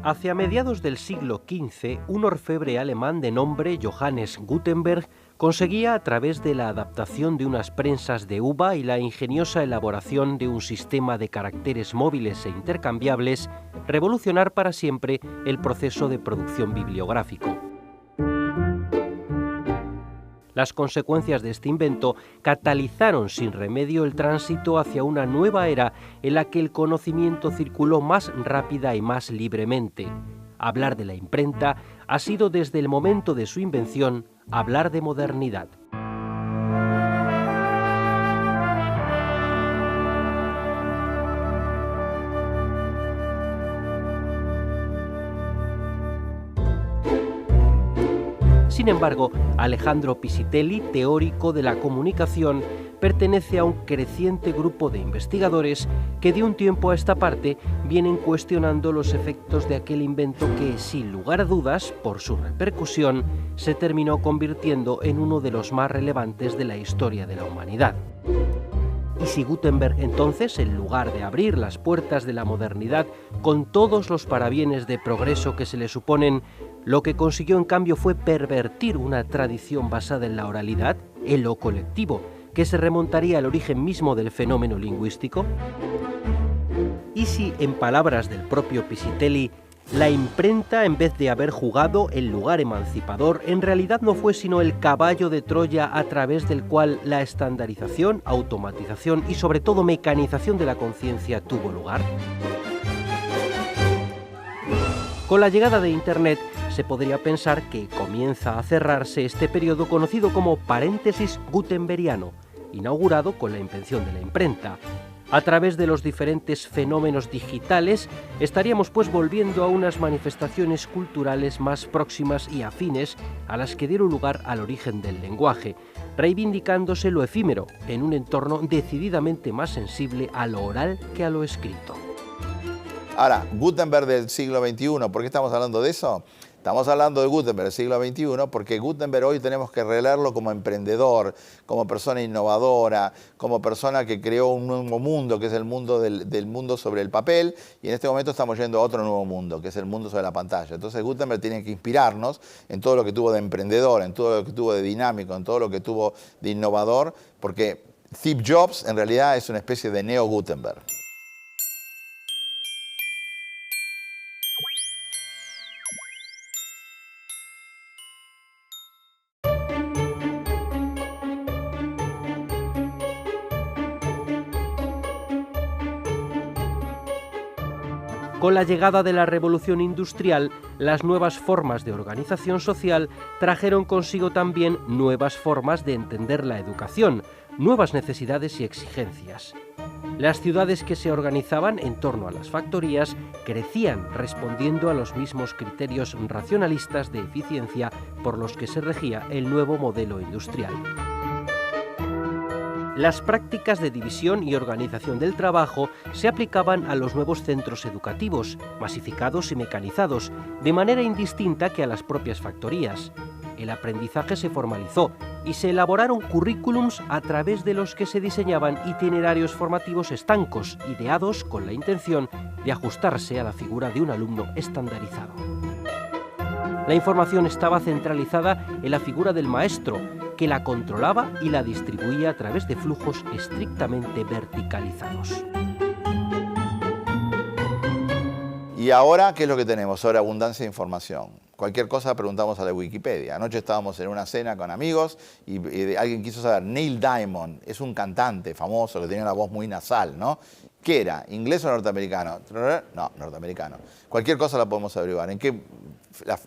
Hacia mediados del siglo XV, un orfebre alemán de nombre Johannes Gutenberg conseguía, a través de la adaptación de unas prensas de uva y la ingeniosa elaboración de un sistema de caracteres móviles e intercambiables, revolucionar para siempre el proceso de producción bibliográfico. Las consecuencias de este invento catalizaron sin remedio el tránsito hacia una nueva era en la que el conocimiento circuló más rápida y más libremente. Hablar de la imprenta ha sido, desde el momento de su invención, hablar de modernidad. Sin embargo, Alejandro Pisitelli, teórico de la comunicación, pertenece a un creciente grupo de investigadores que de un tiempo a esta parte vienen cuestionando los efectos de aquel invento que, sin lugar a dudas, por su repercusión, se terminó convirtiendo en uno de los más relevantes de la historia de la humanidad. Y si Gutenberg entonces, en lugar de abrir las puertas de la modernidad con todos los parabienes de progreso que se le suponen, lo que consiguió en cambio fue pervertir una tradición basada en la oralidad, en lo colectivo, que se remontaría al origen mismo del fenómeno lingüístico? ¿Y si, en palabras del propio Pisitelli, la imprenta, en vez de haber jugado el lugar emancipador, en realidad no fue sino el caballo de Troya a través del cual la estandarización, automatización y sobre todo mecanización de la conciencia tuvo lugar? Con la llegada de Internet, se podría pensar que comienza a cerrarse este periodo conocido como paréntesis gutenbergiano, inaugurado con la invención de la imprenta. A través de los diferentes fenómenos digitales, estaríamos pues volviendo a unas manifestaciones culturales más próximas y afines a las que dieron lugar al origen del lenguaje, reivindicándose lo efímero en un entorno decididamente más sensible a lo oral que a lo escrito. Ahora, Gutenberg del siglo XXI, ¿por qué estamos hablando de eso? Estamos hablando de Gutenberg del siglo XXI porque Gutenberg hoy tenemos que releerlo como emprendedor, como persona innovadora, como persona que creó un nuevo mundo, que es el mundo del mundo sobre el papel, y en este momento estamos yendo a otro nuevo mundo, que es el mundo sobre la pantalla. Entonces Gutenberg tiene que inspirarnos en todo lo que tuvo de emprendedor, en todo lo que tuvo de dinámico, en todo lo que tuvo de innovador, porque Steve Jobs en realidad es una especie de neo-Gutenberg. Con la llegada de la revolución industrial, las nuevas formas de organización social trajeron consigo también nuevas formas de entender la educación, nuevas necesidades y exigencias. Las ciudades que se organizaban en torno a las factorías crecían respondiendo a los mismos criterios racionalistas de eficiencia por los que se regía el nuevo modelo industrial. Las prácticas de división y organización del trabajo se aplicaban a los nuevos centros educativos, masificados y mecanizados, de manera indistinta que a las propias factorías. El aprendizaje se formalizó y se elaboraron currículums a través de los que se diseñaban itinerarios formativos estancos, ideados con la intención de ajustarse a la figura de un alumno estandarizado. La información estaba centralizada en la figura del maestro, que la controlaba y la distribuía a través de flujos estrictamente verticalizados. Y ahora, ¿qué es lo que tenemos? Sobreabundancia de información. Cualquier cosa preguntamos a la Wikipedia. Anoche estábamos en una cena con amigos y alguien quiso saber, Neil Diamond es un cantante famoso que tenía una voz muy nasal, ¿no? ¿Qué era? ¿Inglés o norteamericano? No, norteamericano. Cualquier cosa la podemos averiguar. ¿En qué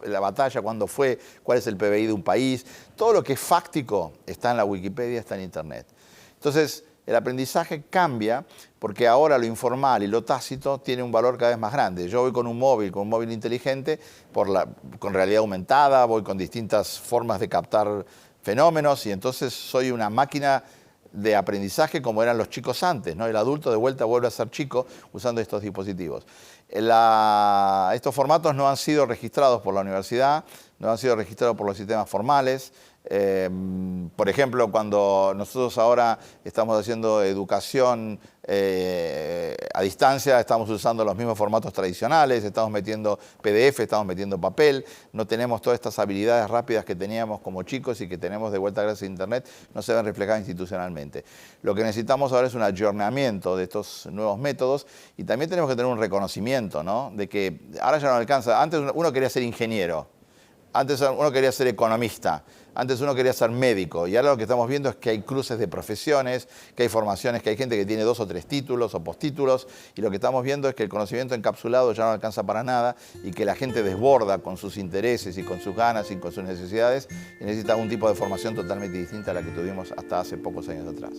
la batalla, cuándo fue, cuál es el PBI de un país? Todo lo que es fáctico está en la Wikipedia, está en Internet. Entonces, el aprendizaje cambia porque ahora lo informal y lo tácito tiene un valor cada vez más grande. Yo voy con un móvil inteligente, con realidad aumentada, voy con distintas formas de captar fenómenos y entonces soy una máquina de aprendizaje como eran los chicos antes, ¿no? El adulto de vuelta vuelve a ser chico usando estos dispositivos. Estos formatos no han sido registrados por la universidad, no han sido registrados por los sistemas formales. Por ejemplo, cuando nosotros ahora estamos haciendo educación a distancia, estamos usando los mismos formatos tradicionales, estamos metiendo PDF, estamos metiendo papel, no tenemos todas estas habilidades rápidas que teníamos como chicos y que tenemos de vuelta gracias a Internet, no se ven reflejadas institucionalmente. Lo que necesitamos ahora es un ayornamiento de estos nuevos métodos y también tenemos que tener un reconocimiento, ¿no? De que ahora ya no alcanza. Antes uno quería ser ingeniero, antes uno quería ser economista, antes uno quería ser médico y ahora lo que estamos viendo es que hay cruces de profesiones, que hay formaciones, que hay gente que tiene 2 o 3 títulos o postítulos y lo que estamos viendo es que el conocimiento encapsulado ya no alcanza para nada y que la gente desborda con sus intereses y con sus ganas y con sus necesidades y necesita un tipo de formación totalmente distinta a la que tuvimos hasta hace pocos años atrás.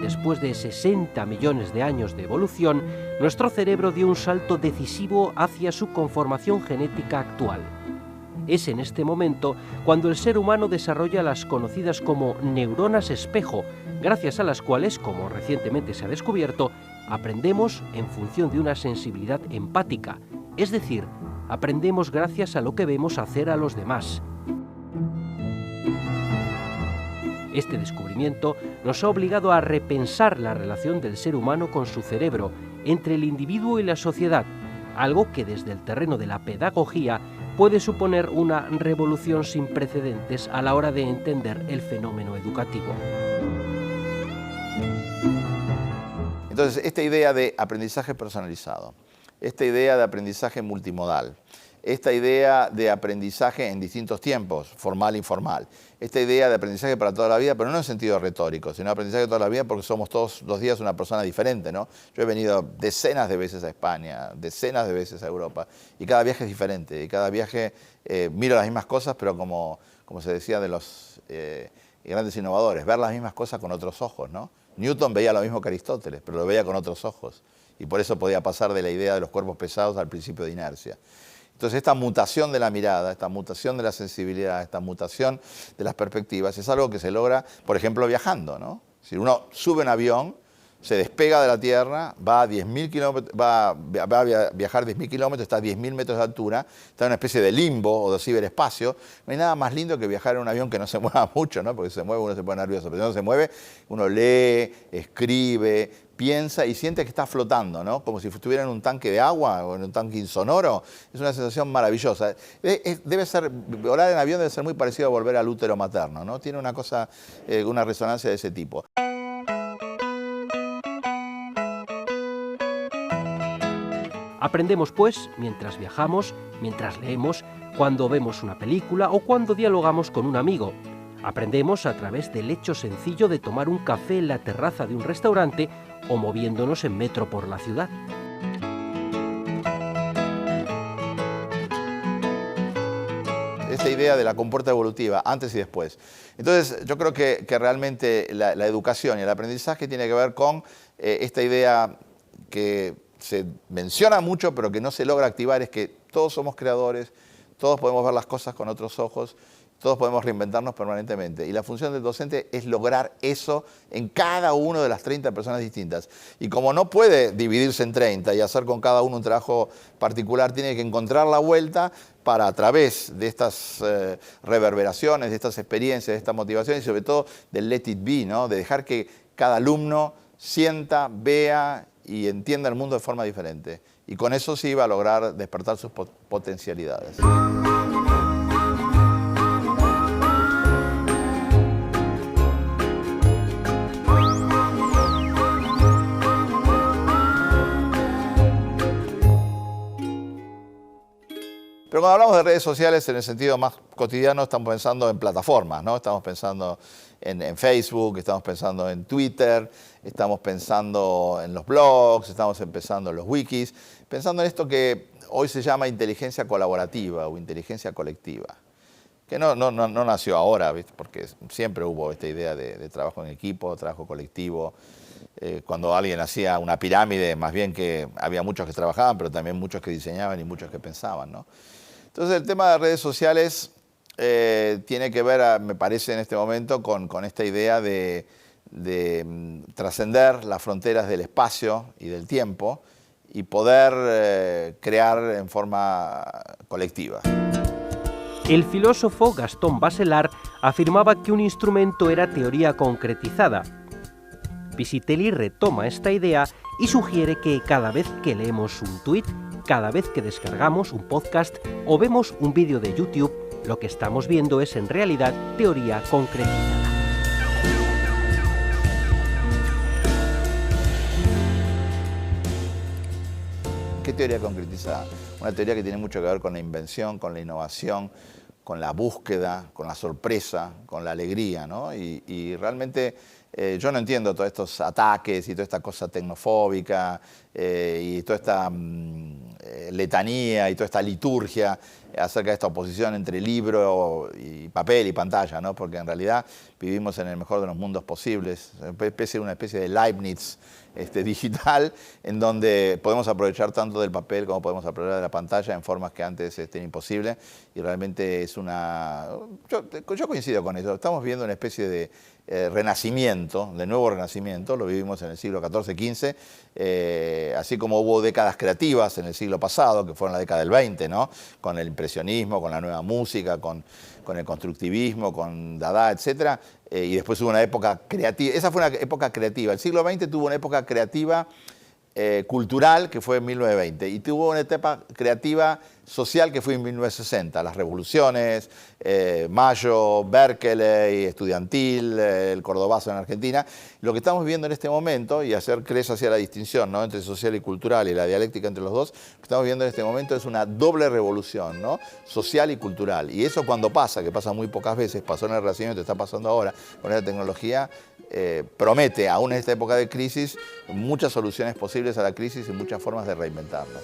Después de 60 millones de años de evolución, nuestro cerebro dio un salto decisivo hacia su conformación genética actual. Es en este momento cuando el ser humano desarrolla las conocidas como neuronas espejo, gracias a las cuales, como recientemente se ha descubierto, aprendemos en función de una sensibilidad empática, es decir, aprendemos gracias a lo que vemos hacer a los demás. Este descubrimiento nos ha obligado a repensar la relación del ser humano con su cerebro, entre el individuo y la sociedad, algo que desde el terreno de la pedagogía puede suponer una revolución sin precedentes a la hora de entender el fenómeno educativo. Entonces, esta idea de aprendizaje personalizado, esta idea de aprendizaje multimodal, esta idea de aprendizaje en distintos tiempos, formal e informal, esta idea de aprendizaje para toda la vida, pero no en sentido retórico, sino aprendizaje toda la vida porque somos todos los días una persona diferente, ¿no? Yo he venido decenas de veces a España, decenas de veces a Europa, y cada viaje es diferente, y cada viaje miro las mismas cosas, pero como se decía de los grandes innovadores, ver las mismas cosas con otros ojos, ¿no? Newton veía lo mismo que Aristóteles, pero lo veía con otros ojos, y por eso podía pasar de la idea de los cuerpos pesados al principio de inercia. Entonces, esta mutación de la mirada, esta mutación de la sensibilidad, esta mutación de las perspectivas es algo que se logra, por ejemplo, viajando, ¿no? Si uno sube un avión, se despega de la Tierra, va a 10.000 kilómetros, va a viajar 10.000 kilómetros, está a 10.000 metros de altura, está en una especie de limbo o de ciberespacio. No hay nada más lindo que viajar en un avión que no se mueva mucho, ¿no? Porque si se mueve uno se pone nervioso, pero si no se mueve, uno lee, escribe, piensa y siente que está flotando, ¿no? Como si estuviera en un tanque de agua o en un tanque insonoro. Es una sensación maravillosa. Debe ser, volar en avión debe ser muy parecido a volver al útero materno, ¿no? Tiene una cosa, una resonancia de ese tipo. Aprendemos, pues, mientras viajamos, mientras leemos, cuando vemos una película o cuando dialogamos con un amigo. Aprendemos a través del hecho sencillo de tomar un café en la terraza de un restaurante o moviéndonos en metro por la ciudad. Esa idea de la compuerta evolutiva, antes y después. Entonces, yo creo que realmente la educación y el aprendizaje tiene que ver con esta idea que se menciona mucho, pero que no se logra activar, es que todos somos creadores, todos podemos ver las cosas con otros ojos, todos podemos reinventarnos permanentemente. Y la función del docente es lograr eso en cada una de las 30 personas distintas. Y como no puede dividirse en 30 y hacer con cada uno un trabajo particular, tiene que encontrar la vuelta para, a través de estas reverberaciones, de estas experiencias, de estas motivaciones y sobre todo del let it be, ¿no? De dejar que cada alumno sienta, vea y entienda el mundo de forma diferente. Y con eso sí va a lograr despertar sus potencialidades. Pero cuando hablamos de redes sociales, en el sentido más cotidiano, estamos pensando en plataformas, ¿no? Estamos pensando en Facebook, estamos pensando en Twitter, estamos pensando en los blogs, estamos pensando en los wikis, pensando en esto que hoy se llama inteligencia colaborativa o inteligencia colectiva. que no nació ahora, ¿viste? Porque siempre hubo esta idea de trabajo en equipo, trabajo colectivo. Cuando alguien hacía una pirámide, más bien que había muchos que trabajaban, pero también muchos que diseñaban y muchos que pensaban, ¿no? Entonces el tema de redes sociales tiene que ver, me parece en este momento, con esta idea de trascender las fronteras del espacio y del tiempo y poder crear en forma colectiva. El filósofo Gastón Bachelard afirmaba que un instrumento era teoría concretizada. Pisitelli retoma esta idea y sugiere que cada vez que leemos un tuit, cada vez que descargamos un podcast o vemos un vídeo de YouTube, lo que estamos viendo es en realidad teoría concretizada. ¿Qué teoría concretizada? Una teoría que tiene mucho que ver con la invención, con la innovación, con la búsqueda, con la sorpresa, con la alegría, ¿no? Y realmente yo no entiendo todos estos ataques y toda esta cosa tecnofóbica y toda esta letanía y toda esta liturgia acerca de esta oposición entre libro y papel y pantalla, ¿no? Porque en realidad vivimos en el mejor de los mundos posibles, una especie de Leibniz digital, en donde podemos aprovechar tanto del papel como podemos aprovechar de la pantalla en formas que antes eran imposibles, y realmente es una... Yo coincido con eso, estamos viendo una especie de renacimiento, de nuevo renacimiento, lo vivimos en el siglo XIV, XV, así como hubo décadas creativas en el siglo pasado, que fueron la década del XX, ¿no? Con el impresionismo, con la nueva música, con el constructivismo, con Dada, etc. Y después hubo una época creativa, esa fue una época creativa. El siglo XX tuvo una época creativa cultural, que fue en 1920, y tuvo una etapa creativa social que fue en 1960, las revoluciones, Mayo, Berkeley, estudiantil, el Cordobazo en Argentina. Lo que estamos viendo en este momento, y hacer crecer hacia la distinción, ¿no?, entre social y cultural y la dialéctica entre los dos, lo que estamos viendo en este momento es una doble revolución, ¿no?, social y cultural. Y eso cuando pasa, que pasa muy pocas veces, pasó en el Renacimiento, está pasando ahora con la tecnología, promete, aún en esta época de crisis, muchas soluciones posibles a la crisis y muchas formas de reinventarnos.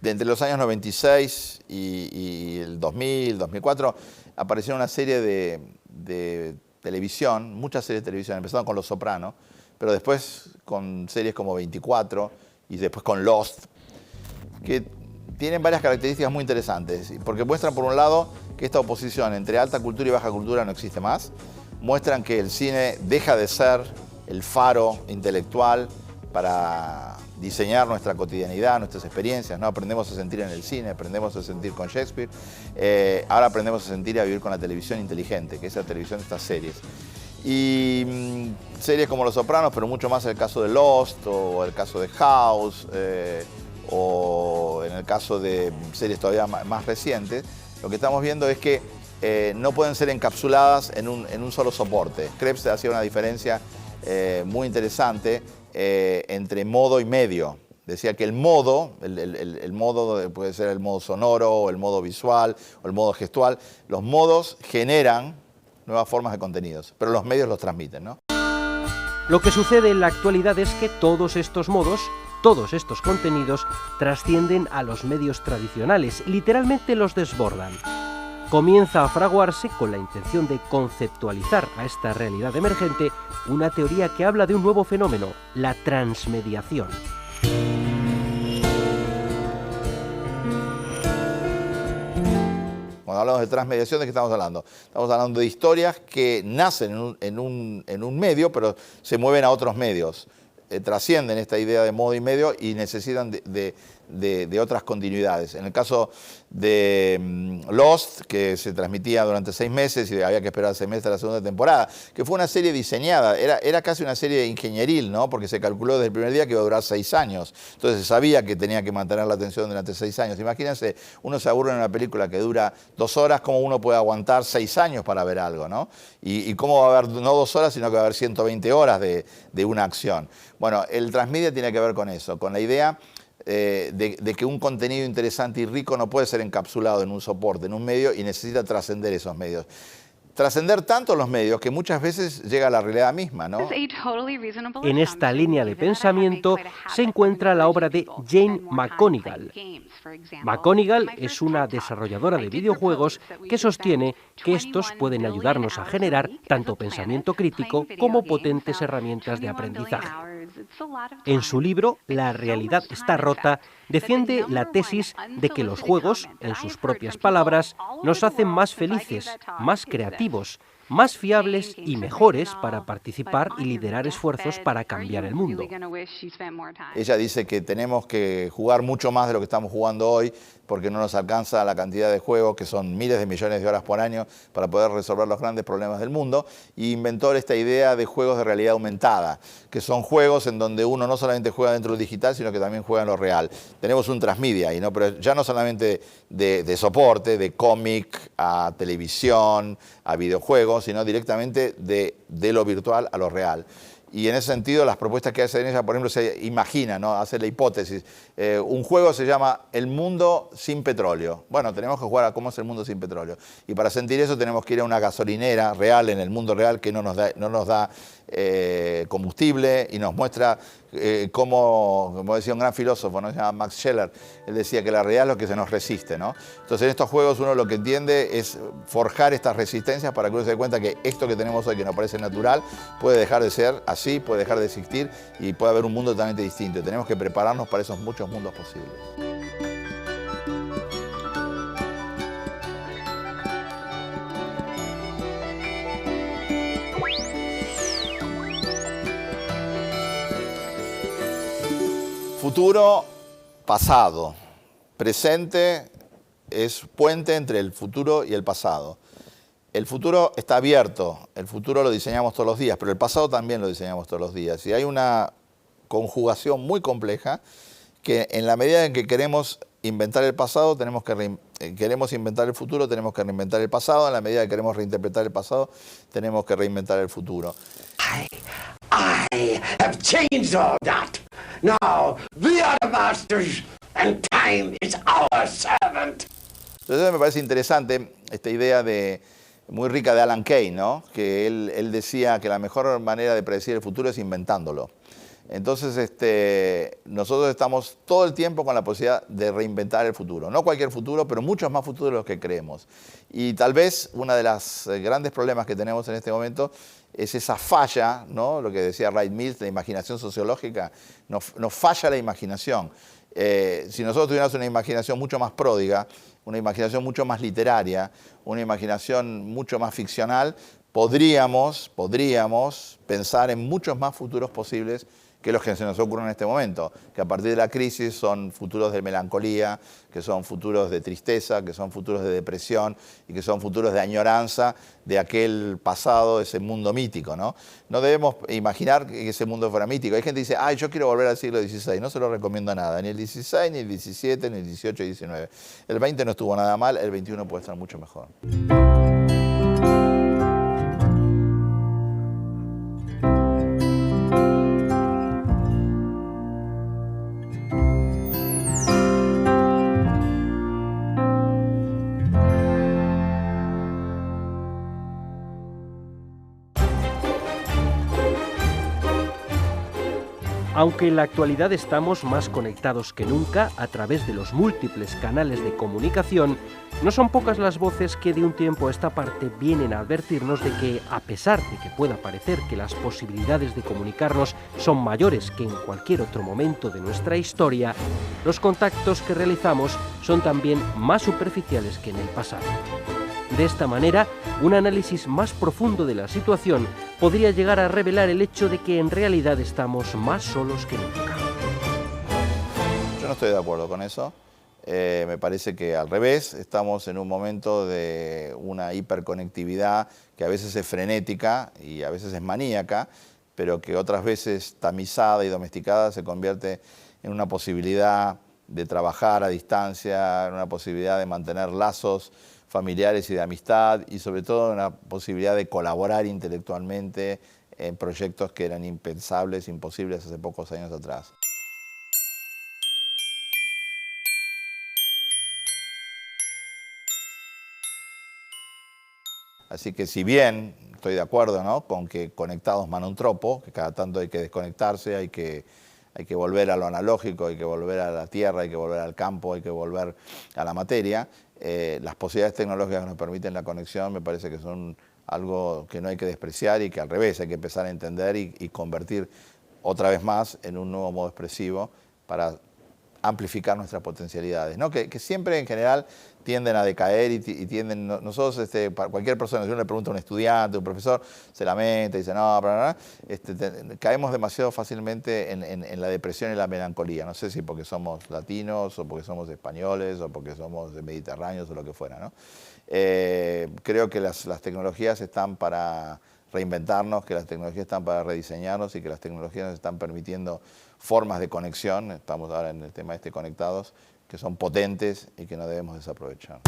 Entre los años 96 y el 2000, 2004, apareció una serie de televisión, muchas series de televisión, empezaron con Los Sopranos, pero después con series como 24 y después con Lost, que tienen varias características muy interesantes, porque muestran por un lado que esta oposición entre alta cultura y baja cultura no existe más, muestran que el cine deja de ser el faro intelectual para diseñar nuestra cotidianidad, nuestras experiencias, ¿no? Aprendemos a sentir en el cine, aprendemos a sentir con Shakespeare, ahora aprendemos a sentir y a vivir con la televisión inteligente, que es la televisión de estas series. Y series como Los Sopranos, pero mucho más el caso de Lost, o el caso de House, o en el caso de series todavía más recientes, lo que estamos viendo es que no pueden ser encapsuladas en un solo soporte. Krebs hacía una diferencia muy interesante entre modo y medio. Decía que el modo, el modo puede ser el modo sonoro, o el modo visual, o el modo gestual. Los modos generan nuevas formas de contenidos, pero los medios los transmiten, ¿no? Lo que sucede en la actualidad es que todos estos modos, todos estos contenidos, trascienden a los medios tradicionales, literalmente los desbordan. Comienza a fraguarse, con la intención de conceptualizar a esta realidad emergente, una teoría que habla de un nuevo fenómeno, la transmediación. Cuando hablamos de transmediación, ¿de qué estamos hablando? Estamos hablando de historias que nacen en un medio, pero se mueven a otros medios. Trascienden esta idea de modo y medio y necesitan de otras continuidades. En el caso de Lost, que se transmitía durante 6 meses y había que esperar 6 meses a la segunda temporada, que fue una serie diseñada, era casi una serie ingenieril, ¿no? Porque se calculó desde el primer día que iba a durar 6 años. Entonces se sabía que tenía que mantener la atención durante 6 años. Imagínense, uno se aburre en una película que dura 2 horas, ¿cómo uno puede aguantar 6 años para ver algo, ¿no? Y cómo va a haber no 2 horas, sino que va a haber 120 horas de una acción. Bueno, el transmedia tiene que ver con eso, con la idea de que un contenido interesante y rico no puede ser encapsulado en un soporte, en un medio, y necesita trascender esos medios. trascender tanto los medios que muchas veces llega a la realidad misma, ¿no? En esta línea de pensamiento se encuentra la obra de Jane McGonigal. McGonigal es una desarrolladora de videojuegos que sostiene que estos pueden ayudarnos a generar tanto pensamiento crítico como potentes herramientas de aprendizaje. En su libro, La realidad está rota, defiende la tesis de que los juegos, en sus propias palabras, nos hacen más felices, más creativos, más fiables y mejores para participar y liderar esfuerzos para cambiar el mundo. Ella dice que tenemos que jugar mucho más de lo que estamos jugando hoy porque no nos alcanza la cantidad de juegos, que son miles de millones de horas por año, para poder resolver los grandes problemas del mundo, y inventó esta idea de juegos de realidad aumentada, que son juegos en donde uno no solamente juega dentro del digital, sino que también juega en lo real. Tenemos un transmedia ahí, ¿no? Pero ya no solamente de soporte, de cómic a televisión, a videojuegos, sino directamente de lo virtual a lo real. Y en ese sentido, las propuestas que hace ella, por ejemplo, se imagina, ¿no? Hace la hipótesis. Un juego se llama El mundo sin petróleo. Bueno, tenemos que jugar a cómo es el mundo sin petróleo. Y para sentir eso tenemos que ir a una gasolinera real, en el mundo real, que no nos da combustible y nos muestra como decía un gran filósofo, ¿no? Se llama Max Scheler. Él decía que la realidad es lo que se nos resiste, ¿no? Entonces en estos juegos uno lo que entiende es forjar estas resistencias para que uno se dé cuenta que esto que tenemos hoy, que nos parece natural, puede dejar de ser así, puede dejar de existir y puede haber un mundo totalmente distinto. Y tenemos que prepararnos para esos muchos mundos posibles. Futuro, pasado. Presente es puente entre el futuro y el pasado. El futuro está abierto, el futuro lo diseñamos todos los días, pero el pasado también lo diseñamos todos los días. Y hay una conjugación muy compleja que en la medida en que queremos inventar el pasado, queremos inventar el futuro, tenemos que reinventar el pasado. En la medida que queremos reinterpretar el pasado, tenemos que reinventar el futuro. I have changed all that. Now we are the masters and time is our servant. Entonces me parece interesante esta idea muy rica de Alan Kay, ¿no? Que él decía que la mejor manera de predecir el futuro es inventándolo. Entonces nosotros estamos todo el tiempo con la posibilidad de reinventar el futuro. No cualquier futuro, pero muchos más futuros de los que creemos. Y tal vez uno de los grandes problemas que tenemos en este momento es esa falla, ¿no? Lo que decía Wright Mills, la imaginación sociológica. Nos falla la imaginación. Si nosotros tuviéramos una imaginación mucho más pródiga, una imaginación mucho más literaria, una imaginación mucho más ficcional, podríamos pensar en muchos más futuros posibles que los que se nos ocurren en este momento, que a partir de la crisis son futuros de melancolía, que son futuros de tristeza, que son futuros de depresión y que son futuros de añoranza de aquel pasado, ese mundo mítico, ¿no? No debemos imaginar que ese mundo fuera mítico. Hay gente que dice, ay, yo quiero volver al siglo XVI. No se lo recomiendo a nada, ni el XVI, ni el XVII, ni el XVIII y XIX. El XX no estuvo nada mal, el XXI puede estar mucho mejor. Aunque en la actualidad estamos más conectados que nunca a través de los múltiples canales de comunicación, no son pocas las voces que de un tiempo a esta parte vienen a advertirnos de que, a pesar de que pueda parecer que las posibilidades de comunicarnos son mayores que en cualquier otro momento de nuestra historia, los contactos que realizamos son también más superficiales que en el pasado. De esta manera, un análisis más profundo de la situación podría llegar a revelar el hecho de que en realidad estamos más solos que nunca. Yo no estoy de acuerdo con eso. Me parece que al revés, estamos en un momento de una hiperconectividad que a veces es frenética y a veces es maníaca, pero que otras veces tamizada y domesticada se convierte en una posibilidad de trabajar a distancia, en una posibilidad de mantener lazos familiares y de amistad, y sobre todo una posibilidad de colaborar intelectualmente en proyectos que eran impensables, imposibles hace pocos años atrás. Así que si bien estoy de acuerdo, ¿no?, con que conectados manda un tropo, que cada tanto hay que desconectarse, hay que volver a lo analógico, hay que volver a la tierra, hay que volver al campo, hay que volver a la materia, las posibilidades tecnológicas que nos permiten la conexión me parece que son algo que no hay que despreciar y que al revés hay que empezar a entender y convertir otra vez más en un nuevo modo expresivo para amplificar nuestras potencialidades, ¿no? Que siempre en general tienden a decaer y tienden, nosotros, cualquier persona, si uno le pregunta a un estudiante, a un profesor, se lamenta y dice, no, caemos demasiado fácilmente en la depresión y la melancolía, no sé si porque somos latinos o porque somos españoles o porque somos mediterráneos o lo que fuera, ¿no? Creo que las tecnologías están para reinventarnos, que las tecnologías están para rediseñarnos y que las tecnologías nos están permitiendo formas de conexión, estamos ahora en el tema conectados, que son potentes y que no debemos desaprovechar.